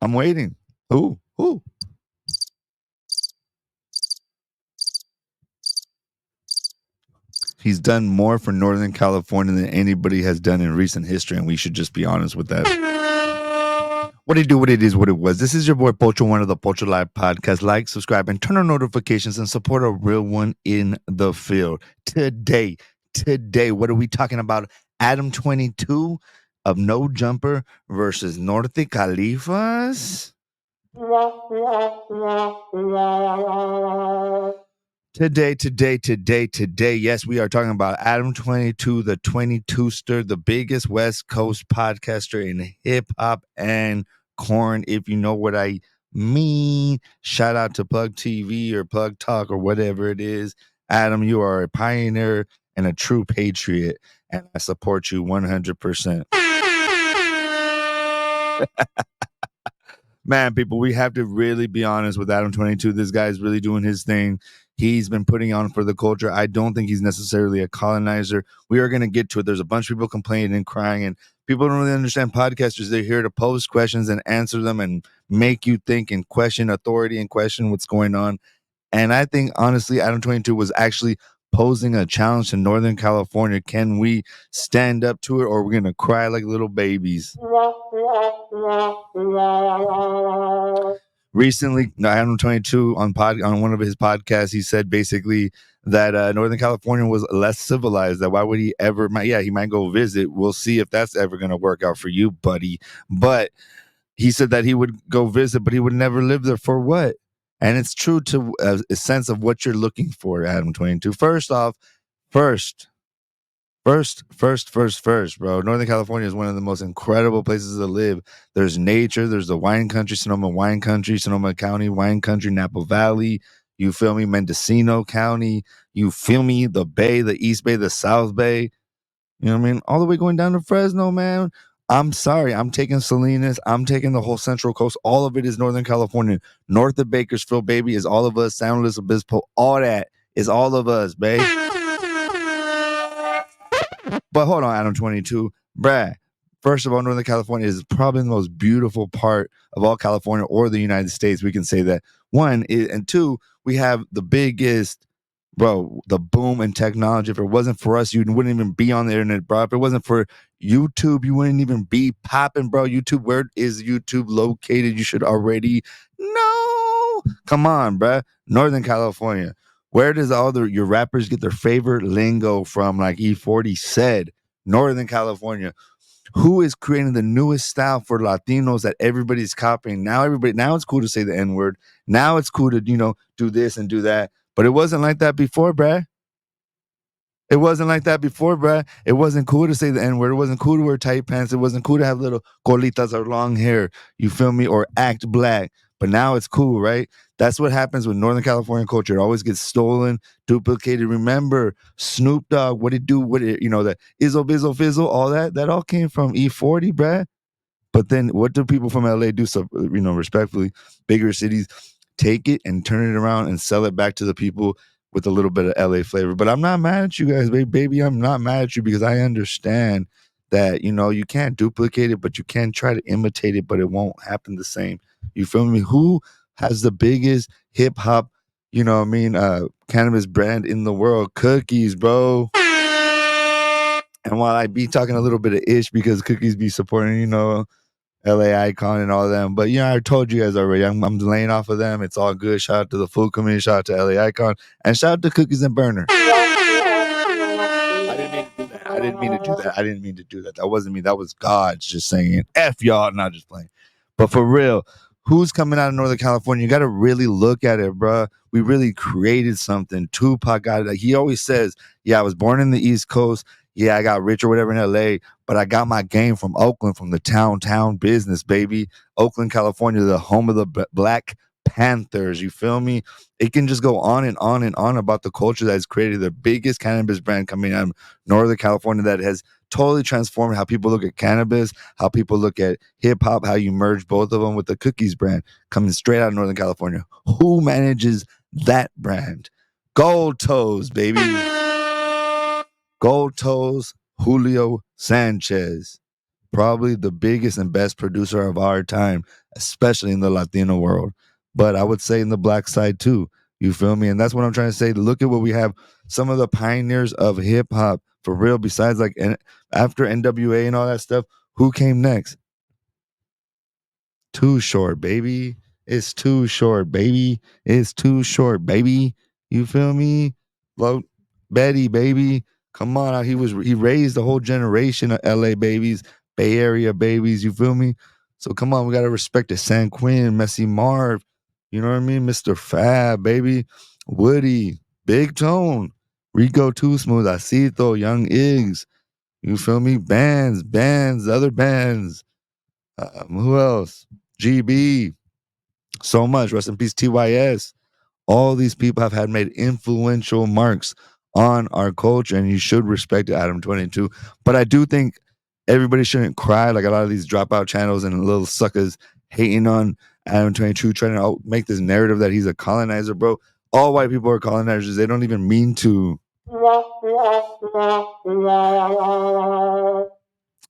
I'm waiting. Who? He's done more for Northern California than anybody has done in recent history, and we should just be honest with that. What do you do? What it is, what it was. This is your boy Pocho, one of the Pocho Live podcast. Like, subscribe, and turn on notifications and support a real one in the field. Today, what are we talking about? Adam22 of No Jumper versus Norte Califaz. Today, yes, we are talking about Adam22, the 22ster, the biggest West Coast podcaster in hip hop and corn, if you know what I mean. Shout out to Plug TV or Plug Talk or whatever it is. Adam, you are a pioneer and a true patriot, and I support you 100%. Man, people, we have to really be honest with Adam22. This guy's really doing his thing. He's been putting on for the culture. I don't think he's necessarily a colonizer. We are going to get to it. There's a bunch of people complaining and crying, and people don't really understand podcasters. They're here to pose questions and answer them and make you think and question authority and question what's going on. And I think, honestly, Adam22 was actually posing a challenge to Northern California. Can we stand up to it, or are we going to cry like little babies? Recently, Adam22 on one of his podcasts, he said basically that Northern California was less civilized. That why would he ever? He might go visit. We'll see if that's ever going to work out for you, buddy. But he said that he would go visit, but he would never live there. For what? And it's true to a sense of what you're looking for, Adam22. First, bro. Northern California is one of the most incredible places to live. There's nature. There's the wine country, Sonoma wine country, Sonoma County wine country, Napa Valley. You feel me? Mendocino County. You feel me? The Bay, the East Bay, the South Bay. You know what I mean? All the way going down to Fresno, man. I'm sorry. I'm taking Salinas. I'm taking the whole Central Coast. All of it is Northern California. North of Bakersfield, baby, is all of us. San Luis Obispo, all that is all of us, babe. But hold on, Adam22. Brad, first of all, Northern California is probably the most beautiful part of all California or the United States. We can say that. One, and two, we have the biggest, bro, the boom in technology. If it wasn't for us, you wouldn't even be on the internet, bro. If it wasn't for YouTube, you wouldn't even be popping, bro. YouTube, where is YouTube located? You should already know. Come on, bro. Northern California. Where does your rappers get their favorite lingo from? Like E40 said, Northern California. Who is creating the newest style for Latinos that everybody's copying? Now it's cool to say the N-word. Now it's cool to, do this and do that. But it wasn't like that before, bruh. It wasn't like that before, bruh. It wasn't cool to say the N-word. It wasn't cool to wear tight pants. It wasn't cool to have little colitas or long hair. You feel me? Or act black. But now it's cool, right? That's what happens with Northern California culture. It always gets stolen, duplicated. Remember, Snoop Dogg, what it do? The Izzo, Bizzle, Fizzle, all that all came from E40, bruh. But then what do people from LA do? So, respectfully, bigger cities take it and turn it around and sell it back to the people with a little bit of LA flavor. But I'm not mad at you guys, baby. I'm not mad at you because I understand that, you can't duplicate it, but you can try to imitate it, but it won't happen the same. You feel me? Who has the biggest hip hop, cannabis brand in the world? Cookies, bro. And while I be talking a little bit of ish because Cookies be supporting, LA Icon and all of them. But I told you guys already, I'm laying off of them. It's all good. Shout out to the full community. Shout out to LA Icon. And shout out to Cookies and Burner. I didn't mean to do that. That wasn't me. That was God's just saying, F y'all, not just playing. But for real, who's coming out of Northern California? You got to really look at it, bro. We really created something. Tupac got it. He always says, I was born in the East Coast. Yeah, I got rich or whatever in LA, but I got my game from Oakland, from the town business, baby. Oakland, California, the home of the Black Panthers. You feel me? It can just go on and on and on about the culture that has created the biggest cannabis brand coming out of Northern California that has totally transformed how people look at cannabis, how people look at hip hop, how you merge both of them with the Cookies brand coming straight out of Northern California. Who manages that brand? Gold Toes, baby. Gold Toes, Julio Sanchez. probably the biggest and best producer of our time, especially in the Latino world. But I would say in the black side too. You feel me? And that's what I'm trying to say. Look at what we have. Some of the pioneers of hip hop for real. Besides, like, after NWA and all that stuff, who came next? Too short, baby. It's too short, baby. It's too short, baby. You feel me? Well, Betty, baby. Come on out. He raised a whole generation of LA babies, Bay Area babies. You feel me? So come on, we gotta respect it. San Quinn, Messy Marv. You know what I mean? Mr. Fab, baby. Woody, Big Tone, Rico Too Smooth, Acito, Young Iggs. You feel me? Bands, other bands. Who else? GB. So much. Rest in peace, TYS. All these people have had made influential marks on our culture, and you should respect it, Adam22. But I do think everybody shouldn't cry like a lot of these dropout channels and little suckers hating on Adam22, trying to make this narrative that he's a colonizer, bro. All white people are colonizers. They don't even mean to.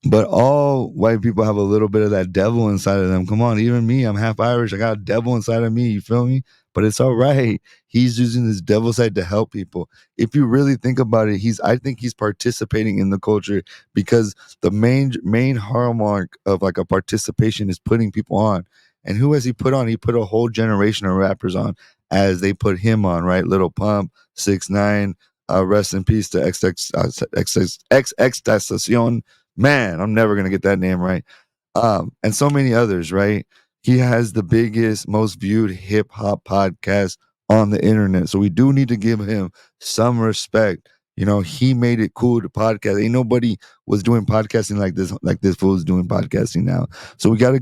But all white people have a little bit of that devil inside of them. Come on, even me, I'm half Irish. I got a devil inside of me. You feel me? But it's all right. He's using this devil side to help people. If you really think about it, I think he's participating in the culture because the main hallmark of like a participation is putting people on. And who has he put on? He put a whole generation of rappers on as they put him on, right? Little Pump, 6ix9ine, rest in peace to XXXTentacion. Man, I'm never gonna get that name right. And so many others, right? He has the biggest, most viewed hip hop podcast on the internet. So we do need to give him some respect. You know, he made it cool to podcast. Ain't nobody was doing podcasting like this fool's doing podcasting now. So we gotta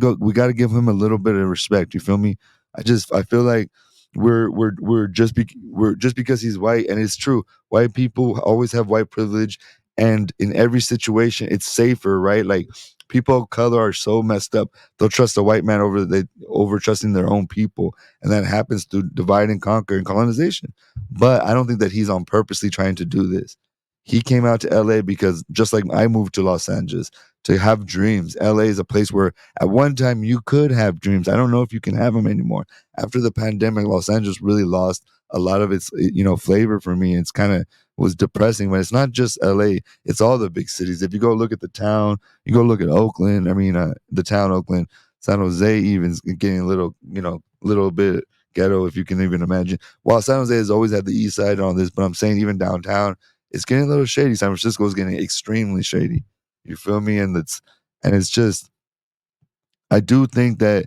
give him a little bit of respect. You feel me? I feel like we're just because he's white, and it's true. White people always have white privilege, and in every situation it's safer, right? Like, people of color are so messed up, they'll trust a white man over trusting their own people, and that happens through divide and conquer and colonization. But I don't think that he's on purposely trying to do this. He came out to LA because, just like I moved to Los Angeles to have dreams, LA is a place where at one time you could have dreams. I don't know if you can have them anymore. After the pandemic, Los Angeles really lost a lot of its flavor for me. It's kind of was depressing, but it's not just LA, it's all the big cities. If you go look at the town, you go look at Oakland, the town Oakland, San Jose even is getting a little bit ghetto, if you can even imagine. While San Jose has always had the east side on this, but I'm saying even downtown, it's getting a little shady. San Francisco is getting extremely shady. You feel me? And it's just, I do think that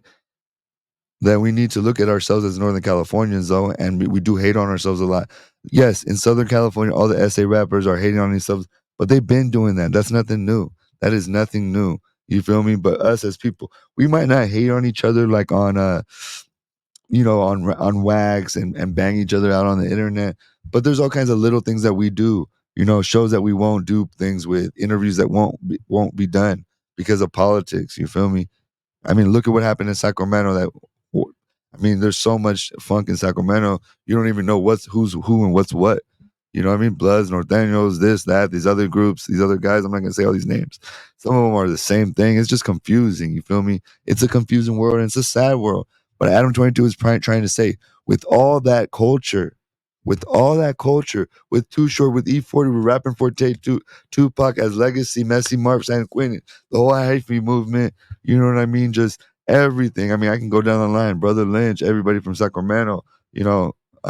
we need to look at ourselves as Northern Californians, though, and we do hate on ourselves a lot. Yes, in Southern California, all the SA rappers are hating on themselves, but they've been doing that. That's nothing new. That is nothing new. You feel me? But us as people, we might not hate on each other like on on wags and bang each other out on the internet. But there's all kinds of little things that we do. Shows that we won't do things with, interviews that won't be done because of politics. You feel me? I mean, look at what happened in Sacramento. There's so much funk in Sacramento. You don't even know who's who and what's what. You know what I mean? Bloods, Norteños, this, that, these other groups, these other guys. I'm not gonna say all these names. Some of them are the same thing. It's just confusing. You feel me? It's a confusing world, and it's a sad world. But Adam22 is trying to say, with all that culture, with Too Short, with E40, with Rapping Forte, Tupac as Legacy, Messy Marv, San Quentin, the whole hyphy movement. You know what I mean? Just everything. I mean, I can go down the line. Brother Lynch, everybody from Sacramento. I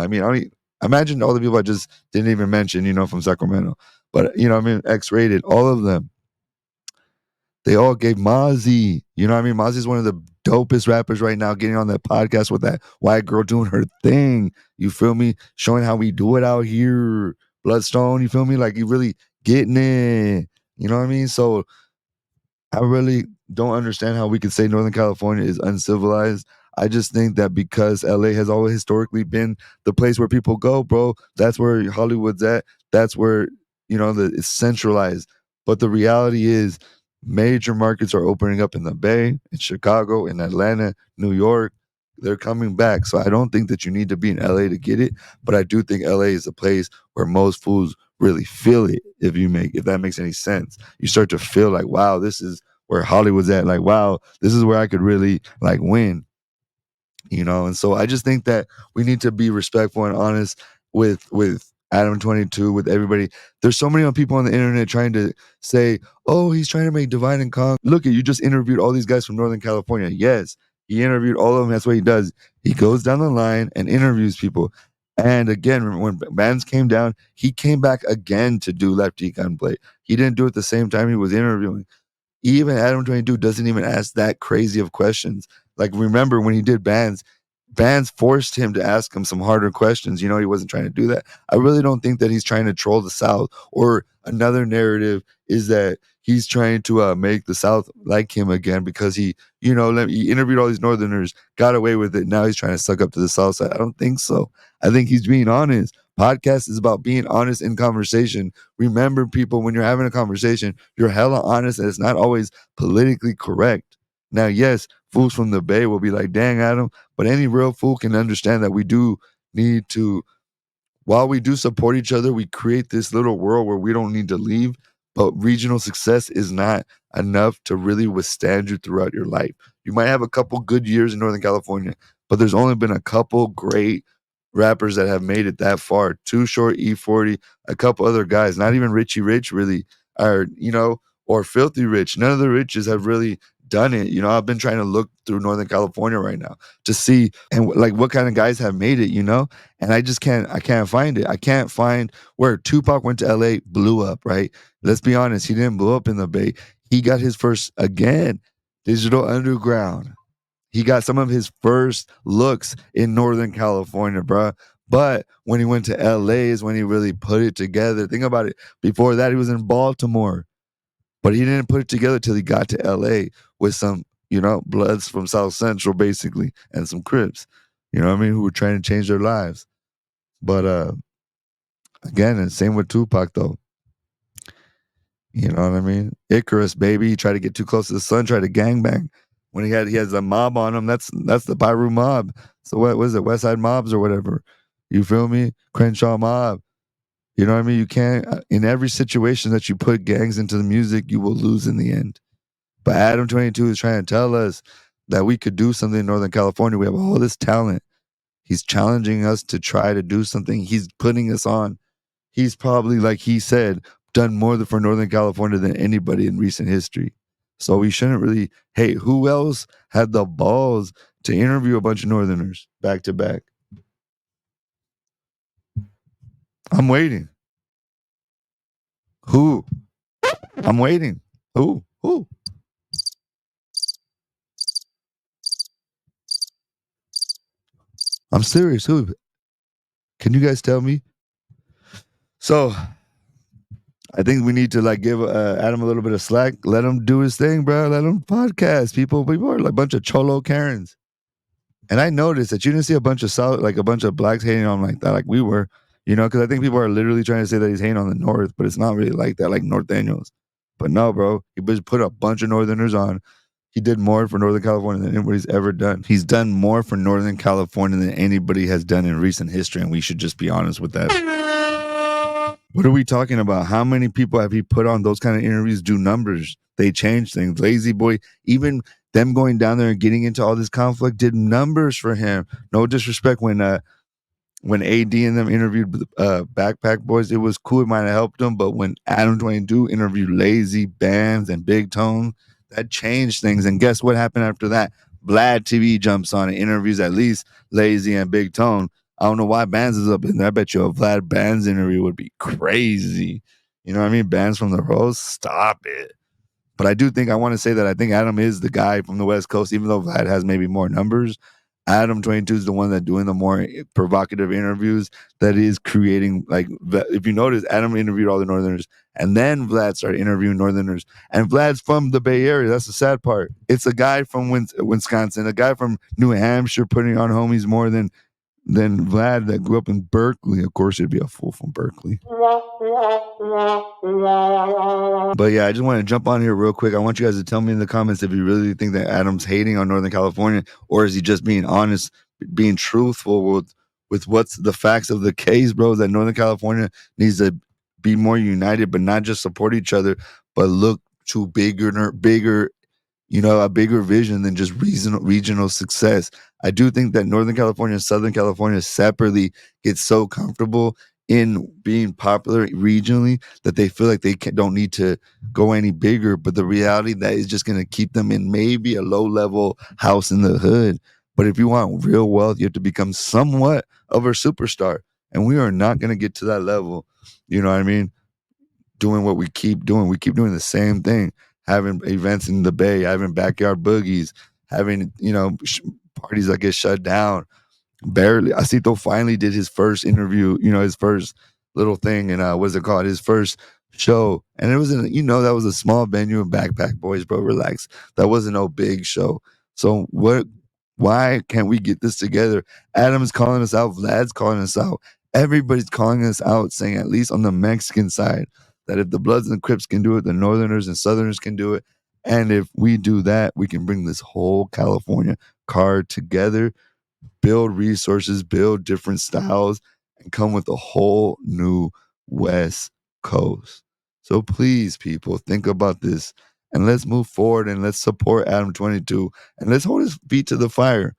don't imagine all the people I just didn't even mention, from Sacramento. But, X-Rated, all of them. They all gave Mozzie. You know what I mean? Mozzie's one of the dopest rappers right now, getting on that podcast with that white girl doing her thing. You feel me? Showing how we do it out here. Bloodstone, you feel me? Like, you really getting it. You know what I mean? So I really don't understand how we could say Northern California is uncivilized. I just think that because LA has always historically been the place where people go, bro, that's where Hollywood's at. That's where, it's centralized. But the reality is, major markets are opening up in the Bay, in Chicago, in Atlanta, New York. They're coming back. So I don't think that you need to be in LA to get it. But I do think LA is a place where most fools really feel it. If that makes any sense, you start to feel like, wow, this is where Hollywood's at. Like, wow, this is where I could really like win. And so I just think that we need to be respectful and honest with Adam22, with everybody. There's so many people on the internet trying to say, oh, he's trying to make divide and conquer. Look, you just interviewed all these guys from Northern California. Yes, he interviewed all of them. That's what he does. He goes down the line and interviews people. And again, when bands came down, he came back again to do Lefty Gunplay. He didn't do it the same time he was interviewing. Even Adam22 doesn't even ask that crazy of questions. Like, remember when he did bands forced him to ask him some harder questions. He wasn't trying to do that. I really don't think that he's trying to troll the South, or another narrative is that he's trying to make the South like him again because he interviewed all these Northerners, got away with it. Now he's trying to suck up to the South side. I don't think so. I think he's being honest. Podcast is about being honest in conversation. Remember, people, when you're having a conversation, you're hella honest, and it's not always politically correct. Now, yes, fools from the Bay will be like, dang, Adam, but any real fool can understand that we do need to, while we do support each other, we create this little world where we don't need to leave. But regional success is not enough to really withstand you throughout your life. You might have a couple good years in Northern California, but there's only been a couple great rappers that have made it that far. Too Short, E40, a couple other guys, not even Richie Rich really are, or Filthy Rich. None of the riches have really done it. I've been trying to look through Northern California right now to see and like what kind of guys have made it, and I can't find it. I can't find where Tupac went to LA, blew up, right? Let's be honest, he didn't blow up in the Bay. He got his first, again, Digital Underground. He got some of his first looks in Northern California, bruh. But when he went to LA is when he really put it together. Think about it. Before that, he was in Baltimore. But he didn't put it together till he got to LA with some, Bloods from South Central, basically, and some Crips, who were trying to change their lives. But again, and same with Tupac, though. You know what I mean? Icarus, baby. He tried to get too close to the sun, tried to gangbang. When he has a mob on him, that's the Pyru mob. So what was it? West Side Mobs or whatever. You feel me? Crenshaw mob. You know what I mean? You can't, in every situation that you put gangs into the music, you will lose in the end. But Adam22 is trying to tell us that we could do something in Northern California. We have all this talent. He's challenging us to try to do something. He's putting us on. He's probably, like he said, done more for Northern California than anybody in recent history. So we shouldn't really, hey, who else had the balls to interview a bunch of Northerners back to back? I'm waiting. Who? I'm waiting. Who? I'm serious. Who? Can you guys tell me? So I think we need to like give Adam a little bit of slack. Let him do his thing, bro. Let him podcast. People are like a bunch of cholo Karens. And I noticed that you didn't see a bunch of blacks hating on him like that, like we were, because I think people are literally trying to say that he's hating on the North, but it's not really like that, like North Daniels. But no, bro, he just put a bunch of Northerners on. He did more for Northern California than anybody's ever done. He's done more for Northern California than anybody has done in recent history, and we should just be honest with that. What are we talking about? How many people have he put on those kind of interviews? Do numbers. They change things. Lazy Boy, even them going down there and getting into all this conflict did numbers for him. No disrespect when AD and them interviewed Backpack Boys, it was cool. It might have helped them, but when Adam22 interviewed Lazy, Bands, and Big Tone, that changed things. And guess what happened after that? Vlad TV jumps on and interviews at least Lazy and Big Tone. I don't know why Bands is up in there. I bet you a Vlad Bands interview would be crazy. You know what I mean? Bands from the Rose, stop it. But I do think I want to say that I think Adam is the guy from the West Coast, even though Vlad has maybe more numbers. Adam22 is the one that doing the more provocative interviews that is creating, like, if you notice, Adam interviewed all the Northerners and then Vlad started interviewing Northerners, and Vlad's from the Bay Area. That's the sad part. It's a guy from Wisconsin, a guy from New Hampshire putting on homies more than Vlad that grew up in Berkeley. Of course, it'd be a fool from Berkeley. But yeah, I just want to jump on here real quick. I want you guys to tell me in the comments if you really think that Adam's hating on Northern California, or is he just being honest, being truthful with what's the facts of the case, bro, that Northern California needs to be more united, but not just support each other, but look to bigger a bigger vision than just regional success. I do think that Northern California and Southern California separately get so comfortable in being popular regionally that they feel like they don't need to go any bigger. But the reality that is just going to keep them in maybe a low level house in the hood. But if you want real wealth, you have to become somewhat of a superstar. And we are not going to get to that level. You know what I mean? Doing what we keep doing. We keep doing the same thing, having events in the Bay, having backyard boogies, having, parties that get shut down. Barely. Asito finally did his first interview, his first little thing, and what's it called? His first show. And it was that was a small venue in Backpack Boys, bro. Relax. That wasn't no big show. So why can't we get this together? Adam's calling us out, Vlad's calling us out. Everybody's calling us out, saying, at least on the Mexican side, that if the Bloods and the Crips can do it, the Northerners and Southerners can do it. And if we do that, we can bring this whole California card together, build resources, build different styles, and come with a whole new West Coast. So please, people, think about this and let's move forward and let's support Adam22 and let's hold his feet to the fire.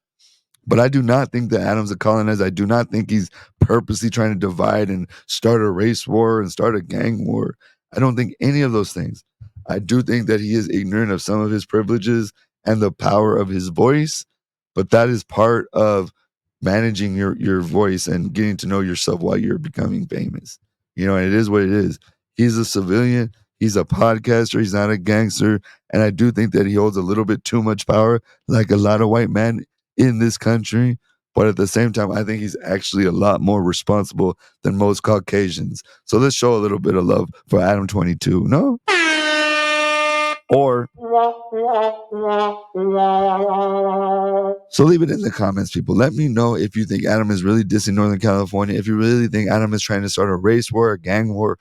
But I do not think that Adam's a colonizer. I do not think he's purposely trying to divide and start a race war and start a gang war. I don't think any of those things. I do think that he is ignorant of some of his privileges and the power of his voice, but that is part of managing your voice and getting to know yourself while you're becoming famous. And it is what it is. He's a civilian. He's a podcaster. He's not a gangster. And I do think that he holds a little bit too much power, like a lot of white men in this country. But at the same time, I think he's actually a lot more responsible than most Caucasians. So let's show a little bit of love for Adam22. No? Or so leave it in the comments, people. Let me know if you think Adam is really dissing Northern California. If you really think Adam is trying to start a race war, a gang war,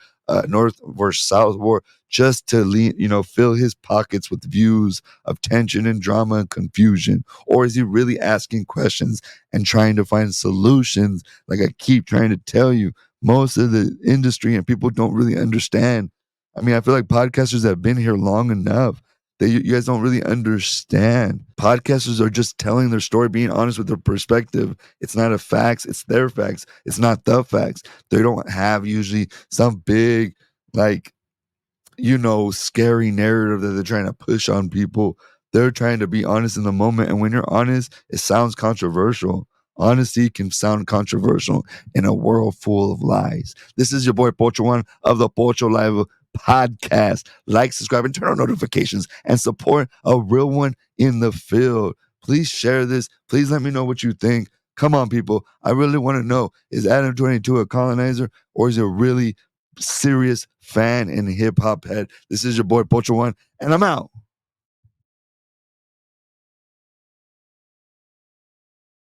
North versus South war, just to fill his pockets with views of tension and drama and confusion. Or is he really asking questions and trying to find solutions? Like I keep trying to tell you, most of the industry and people don't really understand. I mean, I feel like podcasters have been here long enough that you guys don't really understand. Podcasters are just telling their story, being honest with their perspective. It's not a facts, it's their facts. It's not the facts. They don't have usually some big, scary narrative that they're trying to push on people. They're trying to be honest in the moment. And when you're honest, it sounds controversial. Honesty can sound controversial in a world full of lies. This is your boy Pocho One of the Pocho Live podcast. Like, subscribe, and turn on notifications and support a real one in the field. Please share this. Please let me know what you think. Come on, people. I really want to know, is Adam22 a colonizer or is he a really serious fan and hip hop head? This is your boy Pocho One, and I'm out.